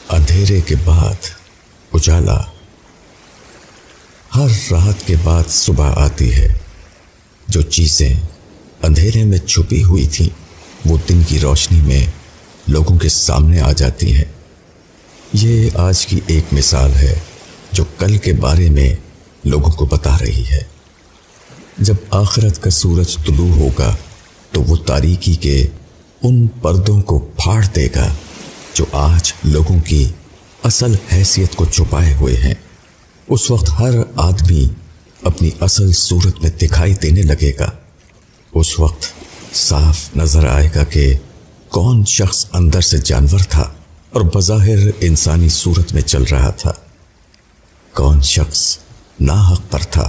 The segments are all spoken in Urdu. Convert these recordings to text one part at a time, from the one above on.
اندھیرے کے بعد اجالا، ہر رات کے بعد صبح آتی ہے۔ جو چیزیں اندھیرے میں چھپی ہوئی تھیں وہ دن کی روشنی میں لوگوں کے سامنے آ جاتی ہیں۔ یہ آج کی ایک مثال ہے جو کل کے بارے میں لوگوں کو بتا رہی ہے۔ جب آخرت کا سورج طلوع ہوگا تو وہ تاریکی کے ان پردوں کو پھاڑ دے گا جو آج لوگوں کی اصل حیثیت کو چھپائے ہوئے ہیں۔ اس وقت ہر آدمی اپنی اصل صورت میں دکھائی دینے لگے گا۔ اس وقت صاف نظر آئے گا کہ کون شخص اندر سے جانور تھا اور بظاہر انسانی صورت میں چل رہا تھا، کون شخص ناحق پر تھا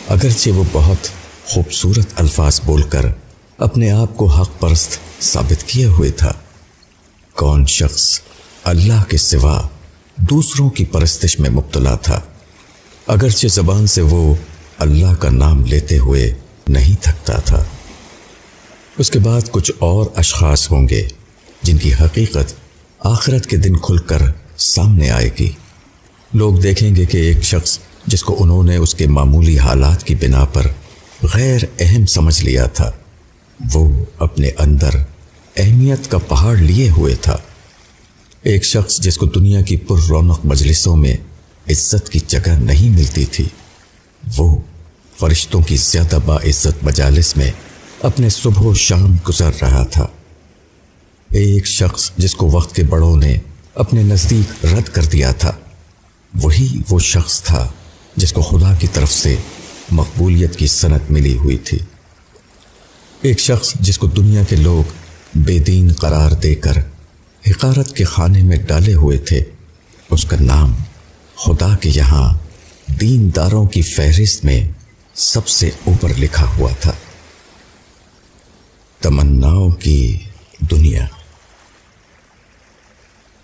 اگرچہ وہ بہت خوبصورت الفاظ بول کر اپنے آپ کو حق پرست ثابت کیے ہوئے تھا، کون شخص اللہ کے سوا دوسروں کی پرستش میں مبتلا تھا اگرچہ زبان سے وہ اللہ کا نام لیتے ہوئے نہیں تھکتا تھا۔ اس کے بعد کچھ اور اشخاص ہوں گے جن کی حقیقت آخرت کے دن کھل کر سامنے آئے گی۔ لوگ دیکھیں گے کہ ایک شخص جس کو انہوں نے اس کے معمولی حالات کی بنا پر غیر اہم سمجھ لیا تھا، وہ اپنے اندر اہمیت کا پہاڑ لیے ہوئے تھا۔ ایک شخص جس کو دنیا کی پر رونق مجلسوں میں عزت کی جگہ نہیں ملتی تھی، وہ فرشتوں کی زیادہ باعزت مجالس میں اپنے صبح و شام گزر رہا تھا۔ ایک شخص جس کو وقت کے بڑوں نے اپنے نزدیک رد کر دیا تھا، وہی وہ شخص تھا جس کو خدا کی طرف سے مقبولیت کی سند ملی ہوئی تھی۔ ایک شخص جس کو دنیا کے لوگ بے دین قرار دے کر حقارت کے خانے میں ڈالے ہوئے تھے، اس کا نام خدا کے یہاں دینداروں کی فہرست میں سب سے اوپر لکھا ہوا تھا۔ تمناؤں کی دنیا۔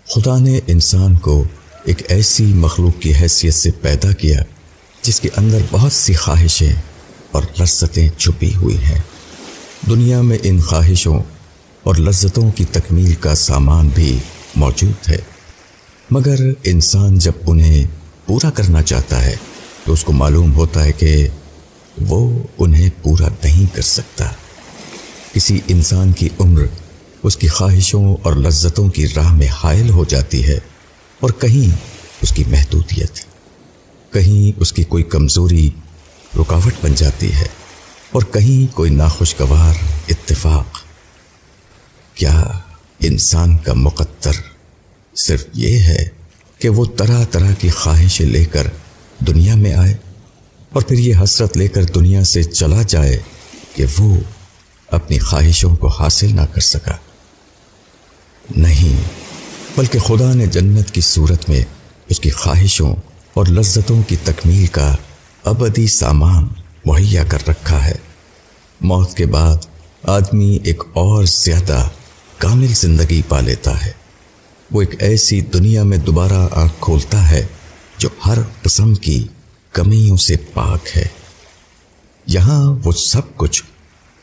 خدا نے انسان کو ایک ایسی مخلوق کی حیثیت سے پیدا کیا جس کے اندر بہت سی خواہشیں اور لذتیں چھپی ہوئی ہیں۔ دنیا میں ان خواہشوں اور لذتوں کی تکمیل کا سامان بھی موجود ہے، مگر انسان جب انہیں پورا کرنا چاہتا ہے تو اس کو معلوم ہوتا ہے کہ وہ انہیں پورا نہیں کر سکتا۔ کسی انسان کی عمر اس کی خواہشوں اور لذتوں کی راہ میں حائل ہو جاتی ہے، اور کہیں اس کی محدودیت، کہیں اس کی کوئی کمزوری رکاوٹ بن جاتی ہے، اور کہیں کوئی ناخوشگوار اتفاق۔ کیا انسان کا مقدر صرف یہ ہے کہ وہ طرح طرح کی خواہشیں لے کر دنیا میں آئے اور پھر یہ حسرت لے کر دنیا سے چلا جائے کہ وہ اپنی خواہشوں کو حاصل نہ کر سکا؟ نہیں، بلکہ خدا نے جنت کی صورت میں اس کی خواہشوں اور لذتوں کی تکمیل کا ابدی سامان مہیا کر رکھا ہے۔ موت کے بعد آدمی ایک اور زیادہ کامل زندگی پا لیتا ہے۔ وہ ایک ایسی دنیا میں دوبارہ آنکھ کھولتا ہے جو ہر قسم کی کمیوں سے پاک ہے۔ یہاں وہ سب کچھ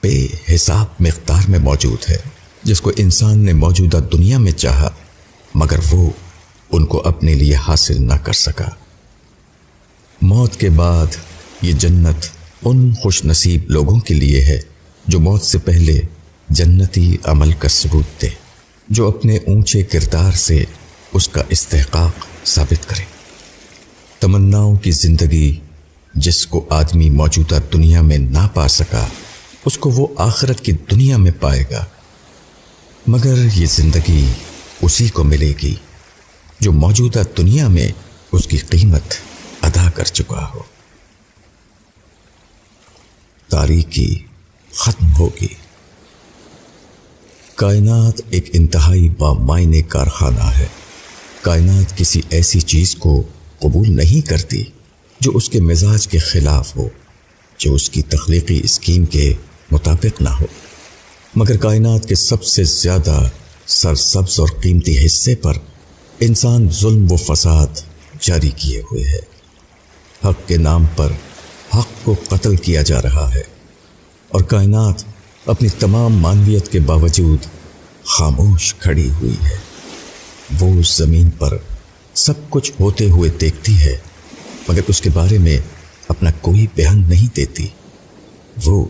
بے حساب مقدار میں موجود ہے جس کو انسان نے موجودہ دنیا میں چاہا، مگر وہ ان کو اپنے لیے حاصل نہ کر سکا۔ موت کے بعد یہ جنت ان خوش نصیب لوگوں کے لیے ہے جو موت سے پہلے جنتی عمل کا ثبوت دے، جو اپنے اونچے کردار سے اس کا استحقاق ثابت کرے۔ تمناؤں کی زندگی جس کو آدمی موجودہ دنیا میں نہ پا سکا، اس کو وہ آخرت کی دنیا میں پائے گا، مگر یہ زندگی اسی کو ملے گی جو موجودہ دنیا میں اس کی قیمت ادا کر چکا ہو۔ تاریکی ختم ہوگی۔ کائنات ایک انتہائی بامعنی کارخانہ ہے۔ کائنات کسی ایسی چیز کو قبول نہیں کرتی جو اس کے مزاج کے خلاف ہو، جو اس کی تخلیقی اسکیم کے مطابق نہ ہو، مگر کائنات کے سب سے زیادہ سرسبز اور قیمتی حصے پر انسان ظلم و فساد جاری کیے ہوئے ہے۔ حق کے نام پر حق کو قتل کیا جا رہا ہے، اور کائنات اپنی تمام معنویت کے باوجود خاموش کھڑی ہوئی ہے۔ وہ اس زمین پر سب کچھ ہوتے ہوئے دیکھتی ہے مگر اس کے بارے میں اپنا کوئی بیان نہیں دیتی۔ وہ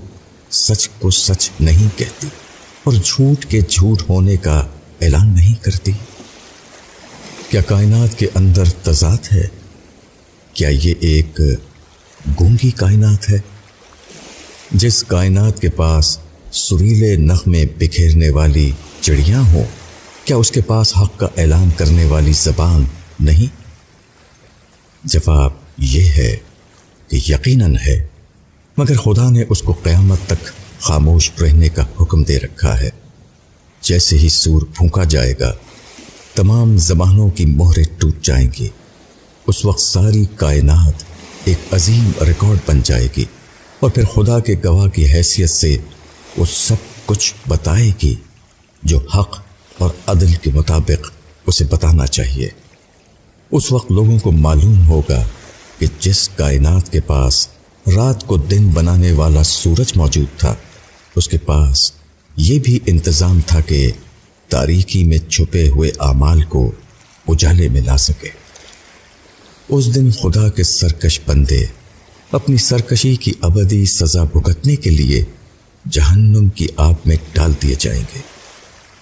سچ کو سچ نہیں کہتی اور جھوٹ کے جھوٹ ہونے کا اعلان نہیں کرتی۔ کیا کائنات کے اندر تضاد ہے؟ کیا یہ ایک گونگی کائنات ہے؟ جس کائنات کے پاس سریلے نغمے بکھیرنے والی چڑیاں ہوں، کیا اس کے پاس حق کا اعلان کرنے والی زبان نہیں؟ جواب یہ ہے کہ یقیناً ہے، مگر خدا نے اس کو قیامت تک خاموش رہنے کا حکم دے رکھا ہے۔ جیسے ہی سور پھونکا جائے گا، تمام زبانوں کی مہریں ٹوٹ جائیں گی۔ اس وقت ساری کائنات ایک عظیم ریکارڈ بن جائے گی اور پھر خدا کے گواہ کی حیثیت سے وہ سب کچھ بتائے گی جو حق اور عدل کے مطابق اسے بتانا چاہیے۔ اس وقت لوگوں کو معلوم ہوگا کہ جس کائنات کے پاس رات کو دن بنانے والا سورج موجود تھا، اس کے پاس یہ بھی انتظام تھا کہ تاریکی میں چھپے ہوئے اعمال کو اجالے میں لا سکے۔ اس دن خدا کے سرکش بندے اپنی سرکشی کی ابدی سزا بھگتنے کے لیے جہنم کی آگ میں ڈال دیے جائیں گے،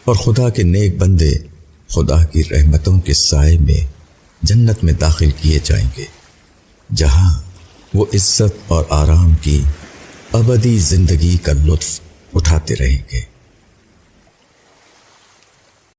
اور خدا کے نیک بندے خدا کی رحمتوں کے سائے میں جنت میں داخل کیے جائیں گے، جہاں وہ عزت اور آرام کی ابدی زندگی کا لطف اٹھاتے رہیں گے۔